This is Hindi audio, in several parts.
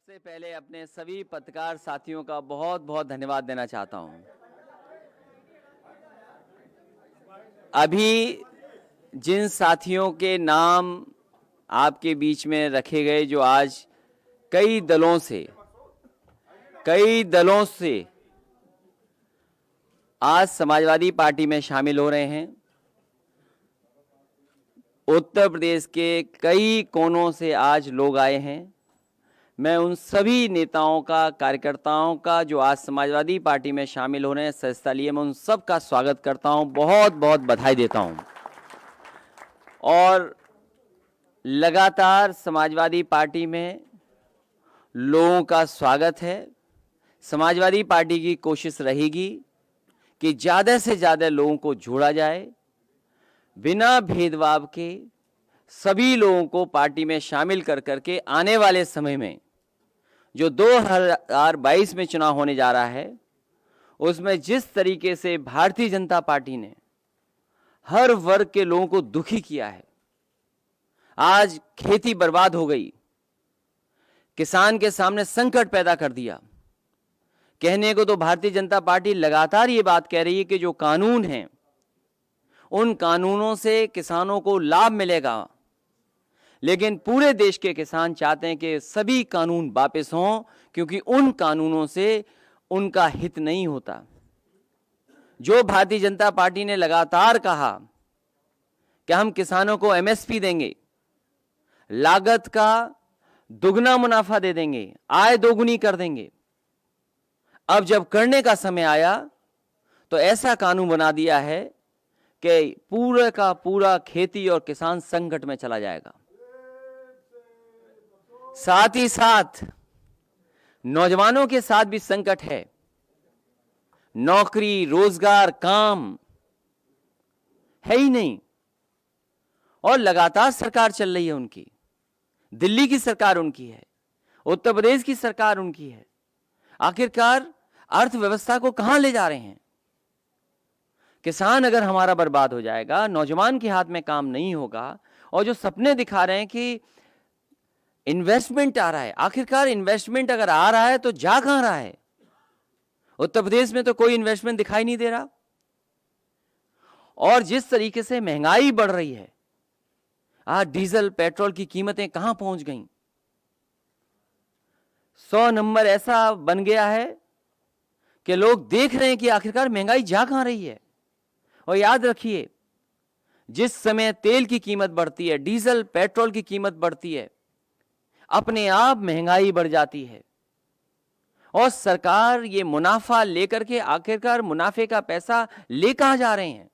सबसे पहले अपने सभी पत्रकार साथियों का बहुत बहुत धन्यवाद देना चाहता हूं। अभी जिन साथियों के नाम आपके बीच में रखे गए, जो आज कई दलों से आज समाजवादी पार्टी में शामिल हो रहे हैं, उत्तर प्रदेश के कई कोनों से आज लोग आए हैं। मैं उन सभी नेताओं का, कार्यकर्ताओं का जो आज समाजवादी पार्टी में शामिल हो रहे हैं, सदस्यता लिए, मैं उन सब का स्वागत करता हूं, बहुत बहुत बधाई देता हूं। और लगातार समाजवादी पार्टी में लोगों का स्वागत है। समाजवादी पार्टी की कोशिश रहेगी कि ज़्यादा से ज़्यादा लोगों को जोड़ा जाए, बिना भेदभाव के सभी लोगों को पार्टी में शामिल कर करके आने वाले समय में जो 2022 में चुनाव होने जा रहा है, उसमें जिस तरीके से भारतीय जनता पार्टी ने हर वर्ग के लोगों को दुखी किया है, आज खेती बर्बाद हो गई, किसान के सामने संकट पैदा कर दिया। कहने को तो भारतीय जनता पार्टी लगातार ये बात कह रही है कि जो कानून हैं, उन कानूनों से किसानों को लाभ मिलेगा, लेकिन पूरे देश के किसान चाहते हैं कि सभी कानून वापस हों, क्योंकि उन कानूनों से उनका हित नहीं होता। जो भारतीय जनता पार्टी ने लगातार कहा कि हम किसानों को एमएसपी देंगे, लागत का दुगना मुनाफा दे देंगे, आय दोगुनी कर देंगे, अब जब करने का समय आया तो ऐसा कानून बना दिया है कि पूरा का पूरा खेती और किसान संकट में चला जाएगा। साथ ही साथ नौजवानों के साथ भी संकट है। नौकरी, रोजगार, काम है ही नहीं, और लगातार सरकार चल रही है उनकी। दिल्ली की सरकार उनकी है, उत्तर प्रदेश की सरकार उनकी है। आखिरकार अर्थव्यवस्था को कहां ले जा रहे हैं? किसान अगर हमारा बर्बाद हो जाएगा, नौजवान के हाथ में काम नहीं होगा, और जो सपने दिखा रहे हैं कि इन्वेस्टमेंट आ रहा है, आखिरकार इन्वेस्टमेंट अगर आ रहा है तो जा कहां रहा है? उत्तर प्रदेश में तो कोई इन्वेस्टमेंट दिखाई नहीं दे रहा। और जिस तरीके से महंगाई बढ़ रही है, आज डीजल पेट्रोल की कीमतें कहां पहुंच गईं? 100 नंबर ऐसा बन गया है कि लोग देख रहे हैं कि आखिरकार महंगाई जा कहां रही है। और याद रखिए, जिस समय तेल की कीमत बढ़ती है, डीजल पेट्रोल की कीमत बढ़ती है, अपने आप महंगाई बढ़ जाती है। और सरकार ये मुनाफा लेकर के आखिरकार मुनाफे का पैसा ले कहां जा रहे हैं?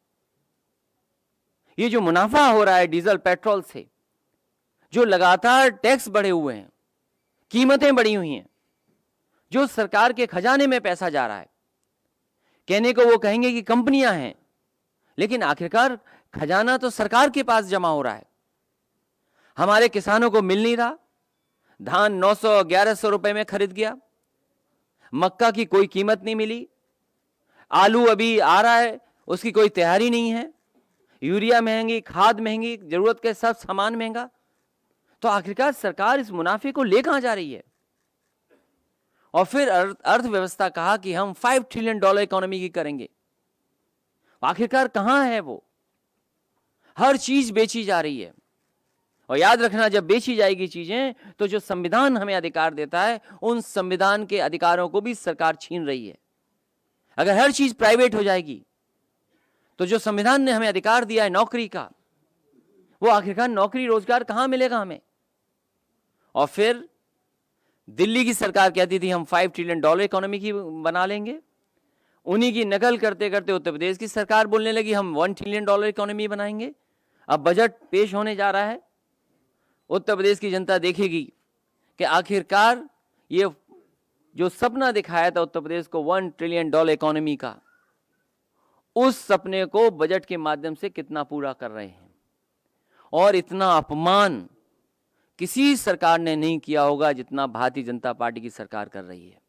ये जो मुनाफा हो रहा है डीजल पेट्रोल से, जो लगातार टैक्स बढ़े हुए हैं, कीमतें बढ़ी हुई हैं, जो सरकार के खजाने में पैसा जा रहा है। कहने को वो कहेंगे कि कंपनियां हैं, लेकिन आखिरकार खजाना तो सरकार के पास जमा हो रहा है। हमारे किसानों को मिल नहीं रहा। धान 900-1100 रुपए में खरीद गया, मक्का की कोई कीमत नहीं मिली, आलू अभी आ रहा है, उसकी कोई तैयारी नहीं है, यूरिया महंगी, खाद महंगी, जरूरत के सब सामान महंगा। तो आखिरकार सरकार इस मुनाफे को ले कहां जा रही है? और फिर अर्थव्यवस्था कहा कि हम $5 ट्रिलियन इकोनॉमी की करेंगे। आखिरकार कहां है वो? हर चीज बेची जा रही है। और याद रखना, जब बेची जाएगी चीजें, तो जो संविधान हमें अधिकार देता है, उन संविधान के अधिकारों को भी सरकार छीन रही है। अगर हर चीज प्राइवेट हो जाएगी, तो जो संविधान ने हमें अधिकार दिया है नौकरी का, वो आखिरकार नौकरी रोजगार कहां मिलेगा हमें? और फिर दिल्ली की सरकार कहती थी हम $5 ट्रिलियन इकोनॉमी की बना लेंगे। उन्हीं की नकल करते करते उत्तर प्रदेश की सरकार बोलने लगी हम $1 ट्रिलियन इकोनॉमी बनाएंगे। अब बजट पेश होने जा रहा है, उत्तर प्रदेश की जनता देखेगी कि आखिरकार ये जो सपना दिखाया था उत्तर प्रदेश को $1 ट्रिलियन इकोनॉमी का, उस सपने को बजट के माध्यम से कितना पूरा कर रहे हैं। और इतना अपमान किसी सरकार ने नहीं किया होगा जितना भारतीय जनता पार्टी की सरकार कर रही है।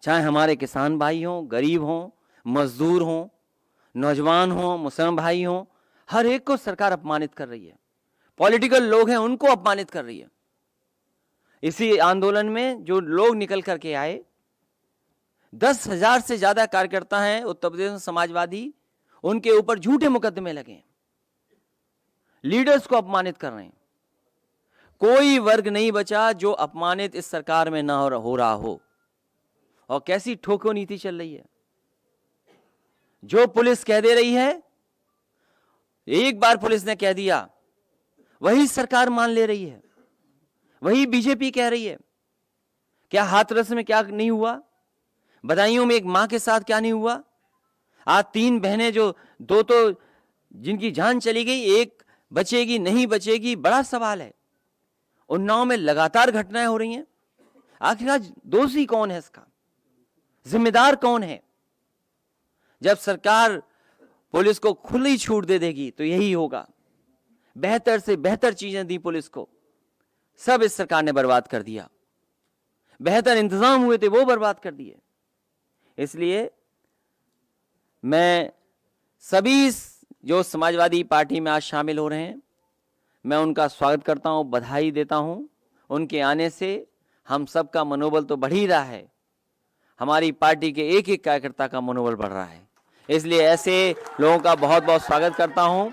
चाहे हमारे किसान भाई हों, गरीब हों, मजदूर हों, नौजवान हों, मुसलमान भाई हों, हर एक को सरकार अपमानित कर रही है। पॉलिटिकल लोग हैं, उनको अपमानित कर रही है। इसी आंदोलन में जो लोग निकल करके आए, 10,000 से ज्यादा कार्यकर्ता हैं उत्तर प्रदेश में समाजवादी, उनके ऊपर झूठे मुकदमे लगे, लीडर्स को अपमानित कर रहे हैं। कोई वर्ग नहीं बचा जो अपमानित इस सरकार में ना हो रहा हो। और कैसी ठोको नीति चल रही है, जो पुलिस कह दे रही है, एक बार पुलिस ने कह दिया वही सरकार मान ले रही है, वही बीजेपी कह रही है। क्या हाथरस में क्या नहीं हुआ, बदायूं में एक मां के साथ क्या नहीं हुआ, आज 3 बहनें जो 2 तो जिनकी जान चली गई, एक बचेगी नहीं बचेगी, बड़ा सवाल है। उन्नाव में लगातार घटनाएं हो रही हैं। आखिर दोषी कौन है, इसका जिम्मेदार कौन है? जब सरकार पुलिस को खुली छूट दे देगी तो यही होगा। बेहतर से बेहतर चीजें दी पुलिस को, सब इस सरकार ने बर्बाद कर दिया। बेहतर इंतजाम हुए थे वो बर्बाद कर दिए। इसलिए मैं सभी जो समाजवादी पार्टी में आज शामिल हो रहे हैं, मैं उनका स्वागत करता हूं, बधाई देता हूं। उनके आने से हम सबका मनोबल तो बढ़ ही रहा है, हमारी पार्टी के एक एक कार्यकर्ता का मनोबल बढ़ रहा है। इसलिए ऐसे लोगों का बहुत बहुत स्वागत करता हूं,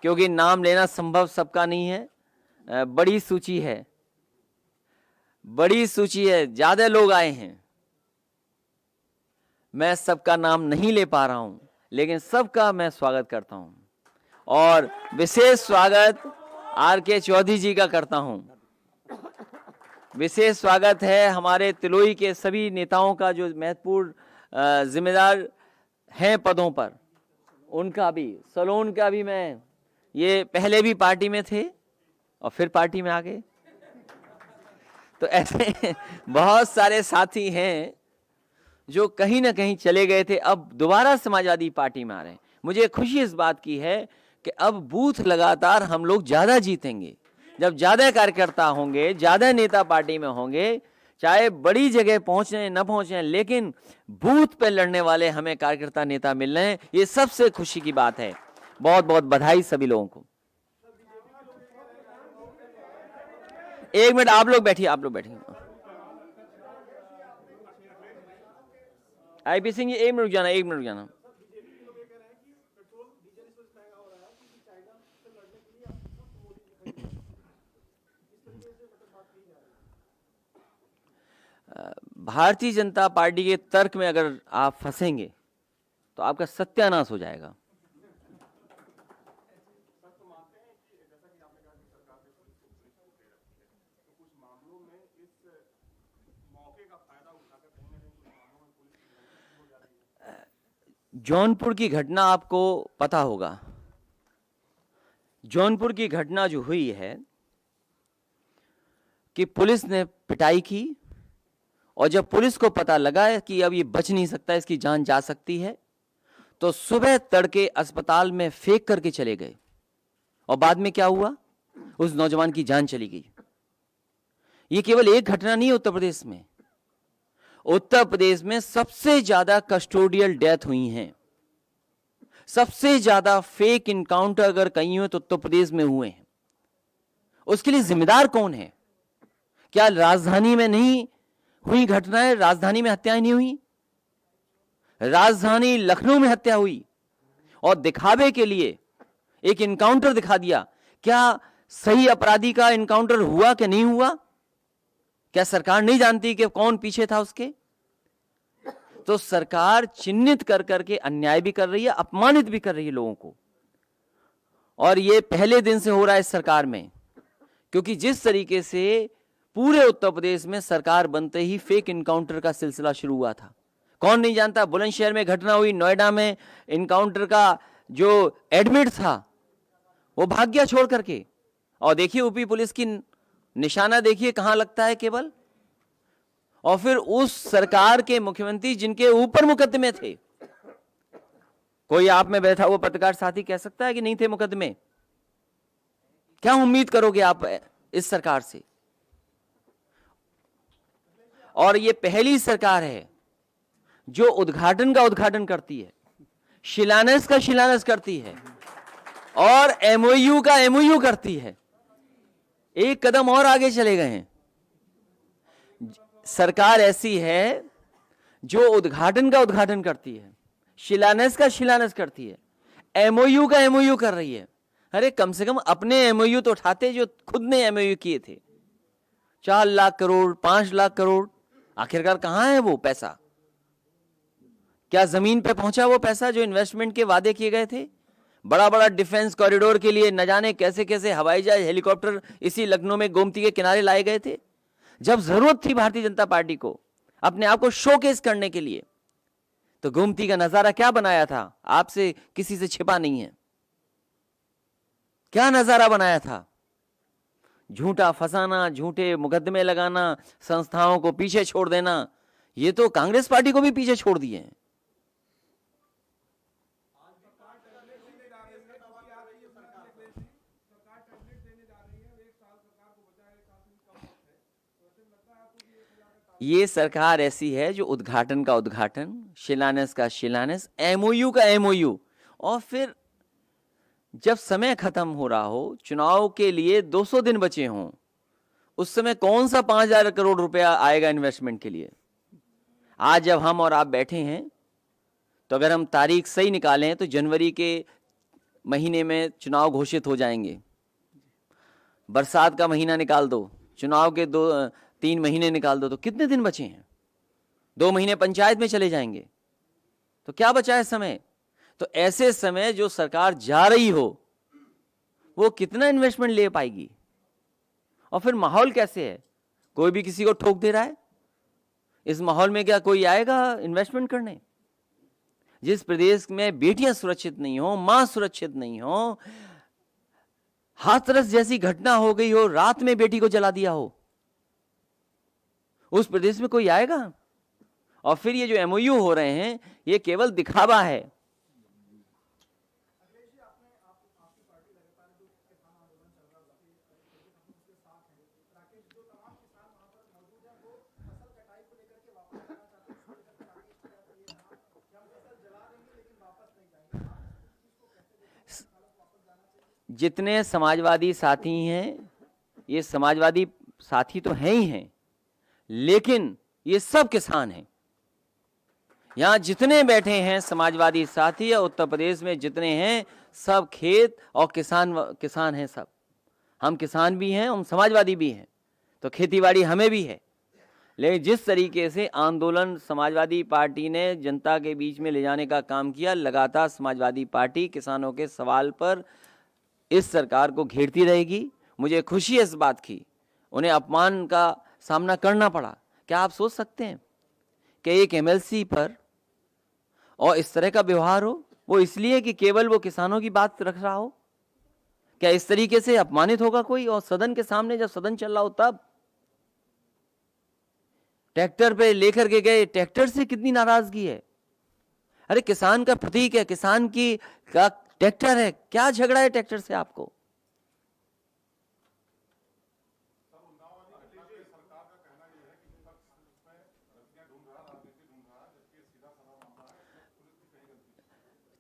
क्योंकि नाम लेना संभव सबका नहीं है। बड़ी सूची है, बड़ी सूची है, ज्यादा लोग आए हैं, मैं सबका नाम नहीं ले पा रहा हूं, लेकिन सबका मैं स्वागत करता हूं। और विशेष स्वागत आर.के. चौधरी जी का करता हूं। विशेष स्वागत है हमारे तिलोई के सभी नेताओं का जो महत्वपूर्ण जिम्मेदार हैं पदों पर, उनका भी, सलोन का भी। मैं ये पहले भी पार्टी में थे और फिर पार्टी में आ गए, तो ऐसे बहुत सारे साथी हैं जो कहीं ना कहीं चले गए थे, अब दोबारा समाजवादी पार्टी में आ रहे हैं। मुझे खुशी इस बात की है कि अब बूथ लगातार हम लोग ज्यादा जीतेंगे। जब ज्यादा कार्यकर्ता होंगे, ज्यादा नेता पार्टी में होंगे, चाहे बड़ी जगह पहुंचे न पहुंचे, लेकिन बूथ पे लड़ने वाले हमें कार्यकर्ता नेता मिल रहे हैं, ये सबसे खुशी की बात है। बहुत बहुत बधाई सभी लोगों को। एक मिनट आप लोग बैठिए, आप लोग बैठिए। आईपी सिंह जी, 1 मिनट रुक जाना, 1 मिनट रुक जाना। भारतीय जनता पार्टी के तर्क में अगर आप फंसेंगे तो आपका सत्यानाश हो जाएगा। जौनपुर की घटना आपको पता होगा। जौनपुर की घटना जो हुई है कि पुलिस ने पिटाई की, और जब पुलिस को पता लगा कि अब ये बच नहीं सकता, इसकी जान जा सकती है, तो सुबह तड़के अस्पताल में फेंक करके चले गए। और बाद में क्या हुआ, उस नौजवान की जान चली गई। ये केवल एक घटना नहीं है उत्तर प्रदेश में। उत्तर प्रदेश में सबसे ज्यादा कस्टोडियल डेथ हुई हैं, सबसे ज्यादा फेक इनकाउंटर अगर कहीं हुए तो उत्तर प्रदेश में हुए हैं। उसके लिए जिम्मेदार कौन है? क्या राजधानी में नहीं हुई घटनाएं? राजधानी में हत्याएं नहीं हुई? राजधानी लखनऊ में हत्या हुई और दिखावे के लिए एक इनकाउंटर दिखा दिया। क्या सही अपराधी का इनकाउंटर हुआ कि नहीं हुआ? क्या सरकार नहीं जानती कि कौन पीछे था उसके? तो सरकार चिन्हित कर करके अन्याय भी कर रही है, अपमानित भी कर रही है लोगों को। और ये पहले दिन से हो रहा है इस सरकार में, क्योंकि जिस तरीके से पूरे उत्तर प्रदेश में सरकार बनते ही फेक इनकाउंटर का सिलसिला शुरू हुआ था। कौन नहीं जानता, बुलंदशहर में घटना हुई, नोएडा में इनकाउंटर का जो एडमिट था वो भाग गया छोड़ करके। और देखिए यूपी पुलिस की निशाना देखिए कहां लगता है केवल। और फिर उस सरकार के मुख्यमंत्री जिनके ऊपर मुकदमे थे, कोई आप में बैठा हुआ पत्रकार साथी कह सकता है कि नहीं थे मुकदमे? क्या उम्मीद करोगे आप इस सरकार से? और ये पहली सरकार है जो उद्घाटन का उद्घाटन करती है, शिलान्यास का शिलान्यास करती है और एमओयू का एमओयू करती है। एक कदम और आगे चले गए हैं। सरकार ऐसी है जो उद्घाटन का उद्घाटन करती है, शिलान्यास का शिलान्यास करती है, एमओयू का एमओयू कर रही है। अरे कम से कम अपने एमओयू तो उठाते जो खुद ने एमओयू किए थे। 4 लाख करोड़, 5 लाख करोड़, आखिरकार कहां है वो पैसा? क्या जमीन पे पहुंचा वो पैसा जो इन्वेस्टमेंट के वादे किए गए थे? बड़ा बड़ा डिफेंस कॉरिडोर के लिए न जाने कैसे कैसे हवाई जहाज, हेलीकॉप्टर इसी लखनऊ में गोमती के किनारे लाए गए थे। जब जरूरत थी भारतीय जनता पार्टी को अपने आप को शोकेस करने के लिए, तो गोमती का नजारा क्या बनाया था? आपसे किसी से छिपा नहीं है। क्या नजारा बनाया था? झूठा फंसाना, झूठे मुकदमे लगाना, संस्थाओं को पीछे छोड़ देना, ये तो कांग्रेस पार्टी को भी पीछे छोड़ दिए हैं। ये सरकार ऐसी है जो उद्घाटन का उद्घाटन, शिलान्यास का शिलान्यास, एमओयू का एमओयू, और फिर जब समय खत्म हो रहा हो, चुनाव के लिए 200 दिन बचे हों, उस समय कौन सा 5,000 करोड़ रुपया आएगा इन्वेस्टमेंट के लिए? आज जब हम और आप बैठे हैं, तो अगर हम तारीख सही निकालें तो जनवरी के महीने में चुनाव घोषित हो जाएंगे। बरसात का महीना निकाल दो, चुनाव के 2-3 महीने निकाल दो, तो कितने दिन बचे हैं? 2 महीने पंचायत में चले जाएंगे, तो क्या बचा है समय? तो ऐसे समय जो सरकार जा रही हो, वो कितना इन्वेस्टमेंट ले पाएगी? और फिर माहौल कैसे है? कोई भी किसी को ठोक दे रहा है। इस माहौल में क्या कोई आएगा इन्वेस्टमेंट करने? जिस प्रदेश में बेटियां सुरक्षित नहीं हो, मां सुरक्षित नहीं हो, हाथरस जैसी घटना हो गई हो, रात में बेटी को जला दिया हो, उस प्रदेश में कोई आएगा? और फिर ये जो एमओयू हो रहे हैं, ये केवल दिखावा है। जितने समाजवादी साथी हैं, ये समाजवादी साथी तो हैं ही हैं, लेकिन ये सब किसान हैं। यहां जितने बैठे हैं समाजवादी साथी या उत्तर प्रदेश में जितने हैं, सब खेत और किसान हैं सब। हम किसान भी हैं, हम समाजवादी भी हैं, तो खेतीबाड़ी हमें भी है। लेकिन जिस तरीके से आंदोलन समाजवादी पार्टी ने जनता के बीच में ले जाने का काम किया, लगातार समाजवादी पार्टी किसानों के सवाल पर इस सरकार को घेरती रहेगी। मुझे खुशी है इस बात की, उन्हें अपमान का सामना करना पड़ा। क्या आप सोच सकते हैं कि एक एमएलसी पर और इस तरह का व्यवहार हो? वो इसलिए कि केवल वो किसानों की बात रख रहा हो? क्या इस तरीके से अपमानित होगा कोई? और सदन के सामने जब सदन चल रहा हो तब ट्रैक्टर पे लेकर के गए, ट्रैक्टर से कितनी नाराजगी है। अरे किसान का प्रतीक है, किसान की का ट्रैक्टर है, क्या झगड़ा है ट्रैक्टर से आपको?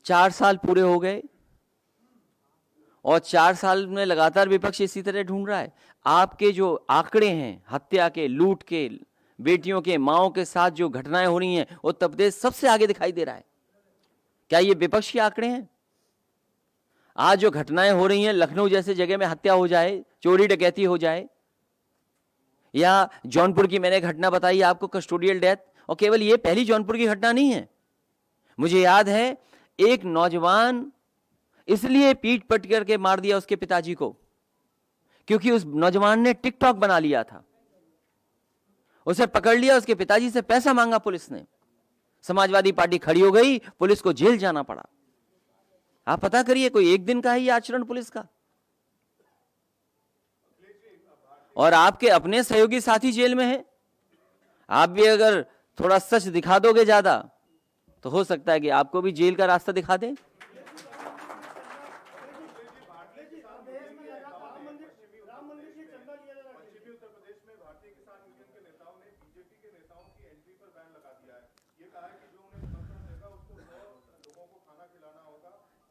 चार साल पूरे हो गए और 4 साल में लगातार विपक्ष इसी तरह ढूंढ रहा है। आपके जो आंकड़े हैं हत्या के, लूट के, बेटियों के, माओं के साथ जो घटनाएं हो रही हैं, उत्तर प्रदेश सबसे आगे दिखाई दे रहा है। क्या ये विपक्ष के आंकड़े हैं? आज जो घटनाएं हो रही हैं, लखनऊ जैसे जगह में हत्या हो जाए, चोरी डकैती हो जाए, या जौनपुर की मैंने घटना बताई आपको, कस्टोडियल डेथ, और केवल ये पहली जौनपुर की घटना नहीं है। मुझे याद है एक नौजवान इसलिए पीट पट करके मार दिया उसके पिताजी को, क्योंकि उस नौजवान ने टिकटॉक बना लिया था। उसे पकड़ लिया, उसके पिताजी से पैसा मांगा पुलिस ने, समाजवादी पार्टी खड़ी हो गई, पुलिस को जेल जाना पड़ा। आप पता करिए, कोई एक दिन का है ये आचरण पुलिस का? और आपके अपने सहयोगी साथी जेल में है। आप भी अगर थोड़ा सच दिखा दोगे ज्यादा, तो हो सकता है कि आपको भी जेल का रास्ता दिखा दे।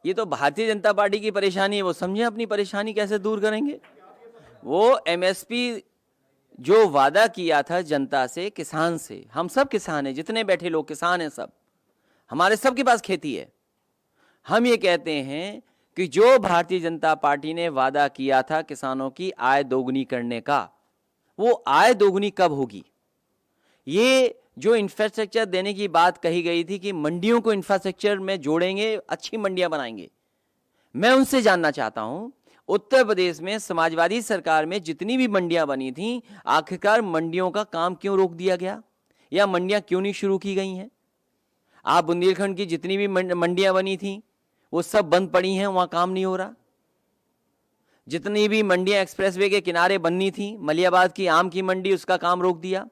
ये तो भारतीय जनता पार्टी की परेशानी है, वो समझे अपनी परेशानी कैसे दूर करेंगे। वो एमएसपी जो वादा किया था जनता से, किसान से, हम सब किसान हैं, जितने बैठे लोग किसान हैं, सब हमारे सबके पास खेती है। हम ये कहते हैं कि जो भारतीय जनता पार्टी ने वादा किया था किसानों की आय दोगुनी करने का, वो आय दोगुनी कब होगी? ये जो इंफ्रास्ट्रक्चर देने की बात कही गई थी कि मंडियों को इंफ्रास्ट्रक्चर में जोड़ेंगे, अच्छी मंडियां बनाएंगे, मैं उनसे जानना चाहता हूं, उत्तर प्रदेश में समाजवादी सरकार में जितनी भी मंडियां बनी थी, आखिरकार मंडियों का काम क्यों रोक दिया गया, या मंडियां क्यों नहीं शुरू की गई हैं? आप बुंदेलखंड की जितनी भी मंडियां बनी थी वो सब बंद पड़ी हैं, वहां काम नहीं हो रहा। जितनी भी मंडियां एक्सप्रेसवे के किनारे बननी थी, मलियाबाद की आम की मंडी, उसका काम रोक दिया।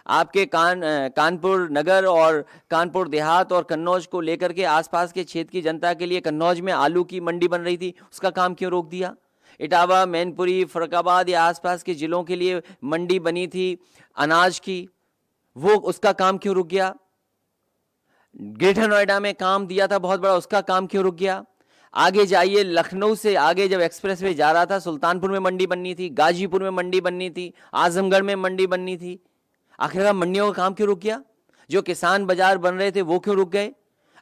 आपके कानपुर नगर और कानपुर देहात और कन्नौज को लेकर के आसपास के क्षेत्र की जनता के लिए कन्नौज में आलू की मंडी बन रही थी, उसका काम क्यों रोक दिया? इटावा, मैनपुरी, फरुखाबाद या आसपास के जिलों के लिए मंडी बनी थी अनाज की, वो उसका काम क्यों रुक गया? ग्रेटर नोएडा में काम दिया था बहुत बड़ा, उसका काम क्यों रुक गया? आगे जाइए, लखनऊ से आगे जब एक्सप्रेसवे जा रहा था, सुल्तानपुर में मंडी बननी थी, गाजीपुर में मंडी बननी थी, आजमगढ़ में मंडी बननी थी, आखिरकार मंडियों का काम क्यों रुक गया? जो किसान बाजार बन रहे थे वो क्यों रुक गए?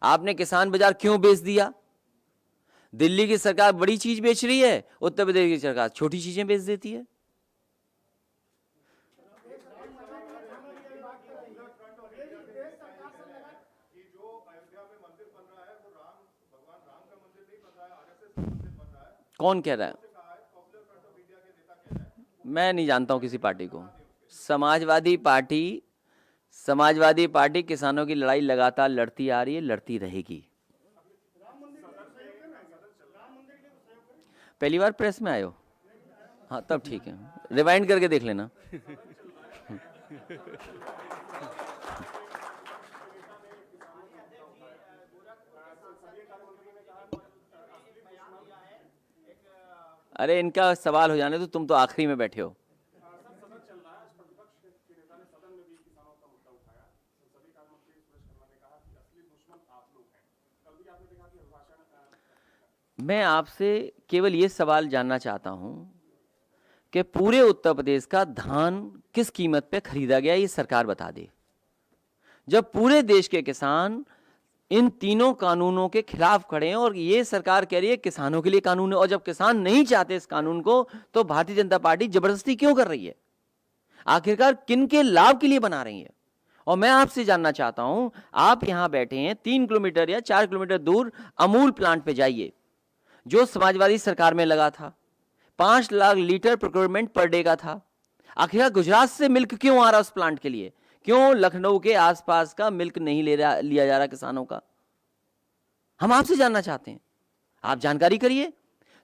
आपने किसान बाजार क्यों बेच दिया? दिल्ली की सरकार बड़ी चीज बेच रही है, उत्तर प्रदेश की सरकार छोटी चीजें बेच देती है। कौन कह रहा है? मैं नहीं जानता हूं किसी पार्टी को। समाजवादी पार्टी किसानों की लड़ाई लगातार लड़ती आ रही है, लड़ती रहेगी। पहली बार प्रेस में आए हो? हाँ, तब ठीक है, रिवाइंड करके देख लेना। अरे इनका सवाल हो जाने तो, तुम तो आखिरी में बैठे हो। मैं आपसे केवल ये सवाल जानना चाहता हूं कि पूरे उत्तर प्रदेश का धान किस कीमत पे खरीदा गया, ये सरकार बता दे। जब पूरे देश के किसान इन तीनों कानूनों के खिलाफ खड़े हैं और ये सरकार कह रही है किसानों के लिए कानून है, और जब किसान नहीं चाहते इस कानून को, तो भारतीय जनता पार्टी जबरदस्ती क्यों कर रही है? आखिरकार किन के लाभ के लिए बना रही है? और मैं आपसे जानना चाहता हूं, आप यहां बैठे हैं, 3 किलोमीटर या 4 किलोमीटर दूर अमूल प्लांट पे जाइए, जो समाजवादी सरकार में लगा था, 5 lakh litre procurement per day का था। आखिरकार गुजरात से मिल्क क्यों आ रहा उस प्लांट के लिए? क्यों लखनऊ के आसपास का मिल्क नहीं लिया जा रहा किसानों का? हम आपसे जानना चाहते हैं, आप जानकारी करिए।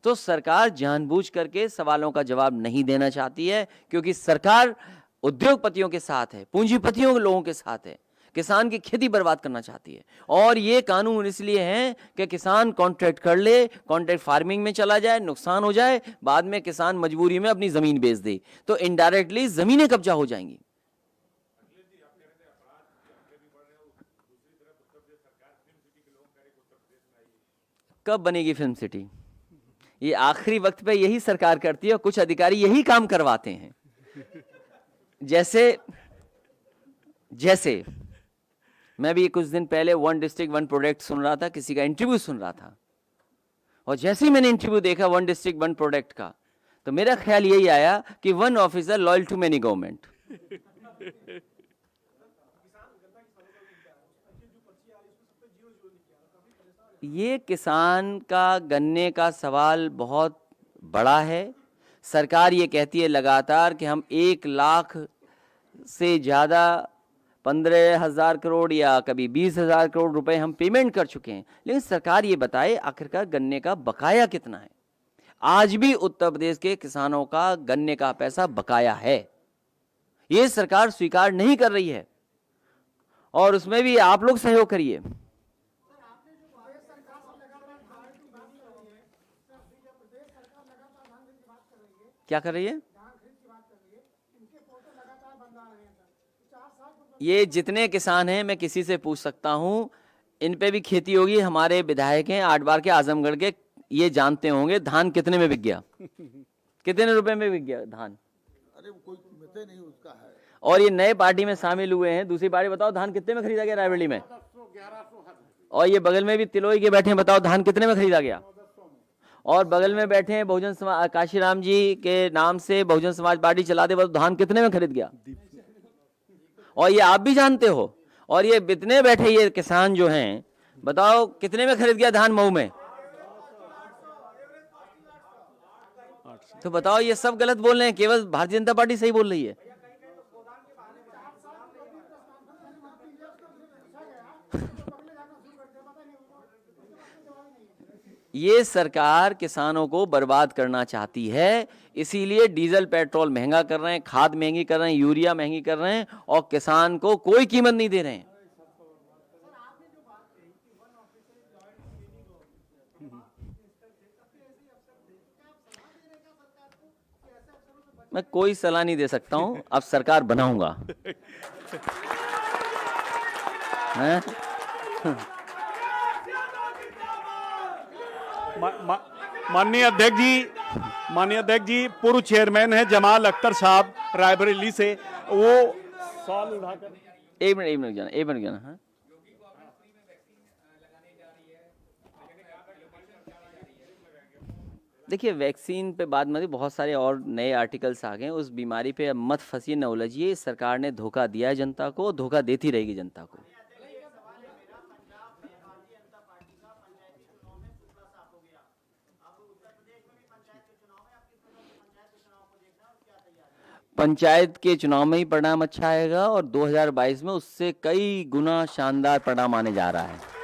तो सरकार जानबूझ करके सवालों का जवाब नहीं देना चाहती है, क्योंकि सरकार उद्योगपतियों के साथ है, पूंजीपतियों के लोगों के साथ है, किसान की खेती बर्बाद करना चाहती है। और ये कानून इसलिए है कि किसान कॉन्ट्रैक्ट कर ले, कॉन्ट्रैक्ट फार्मिंग में चला जाए, नुकसान हो जाए, बाद में किसान मजबूरी में अपनी जमीन बेच दे, तो इनडायरेक्टली जमीनें कब्जा हो जाएंगी। कब बनेगी फिल्म सिटी? ये आखिरी वक्त पे यही सरकार करती है, और कुछ अधिकारी यही काम करवाते हैं। जैसे मैं भी कुछ दिन पहले वन डिस्ट्रिक्ट वन प्रोडक्ट सुन रहा था, किसी का इंटरव्यू सुन रहा था, और जैसे ही मैंने इंटरव्यू देखा वन डिस्ट्रिक्ट वन प्रोडक्ट का, तो मेरा ख्याल यही आया कि one officer loyal to many government. ये किसान का गन्ने का सवाल बहुत बड़ा है। सरकार ये कहती है लगातार कि हम 1 लाख से ज़्यादा 15,000 करोड़ या कभी 20,000 करोड़ रुपए हम पेमेंट कर चुके हैं, लेकिन सरकार ये बताए आखिरकार गन्ने का बकाया कितना है? आज भी उत्तर प्रदेश के किसानों का गन्ने का पैसा बकाया है, ये सरकार स्वीकार नहीं कर रही है, और उसमें भी आप लोग सहयोग करिए। क्या कर रही है? ये जितने किसान हैं, मैं किसी से पूछ सकता हूं, इन पे भी खेती होगी। हमारे विधायक हैं 8 बार के आजमगढ़ के, ये जानते होंगे धान कितने में बिक गया, कितने रुपए में बिक गया धान। अरे कोई मैं पता नहीं उसका है। और ये नए पार्टी में शामिल हुए हैं। दूसरी पार्टी, बताओ धान कितने में खरीदा गया रायबरेली में? और ये बगल में भी तिलोई के बैठे हैं, बताओ धान कितने में खरीदा गया? और बगल में बैठे हैं बहुजन समाज, काशीराम जी के नाम से बहुजन समाज पार्टी चलाते वक्त धान कितने में खरीद गया? और ये आप भी जानते हो। और ये इतने बैठे ये किसान जो हैं, बताओ कितने में खरीद गया धान मऊ में? तो बताओ, ये सब गलत बोल रहे हैं, केवल भारतीय जनता पार्टी सही बोल रही है। ये सरकार किसानों को बर्बाद करना चाहती है, इसीलिए डीजल पेट्रोल महंगा कर रहे हैं, खाद महंगी कर रहे हैं, यूरिया महंगी कर रहे हैं, और किसान को कोई कीमत नहीं दे रहे हैं। मैं कोई सलाह नहीं दे सकता हूं, अब सरकार बनाऊंगा। हैं? माननीय अध्यक्ष जी पूर्व चेयरमैन है जमाल अख्तर साहब रायबरेली से, वो सवाल उठाकर। एक मिनट जाना। हाँ, देखिए, वैक्सीन पे बात मत, बहुत सारे और नए आर्टिकल्स आ गए, उस बीमारी पे अब मत फंसिए, न उलझिए। सरकार ने धोखा दिया है जनता को, धोखा देती रहेगी जनता को। पंचायत के चुनाव में ही परिणाम अच्छा आएगा, और 2022 में उससे कई गुना शानदार परिणाम आने जा रहा है।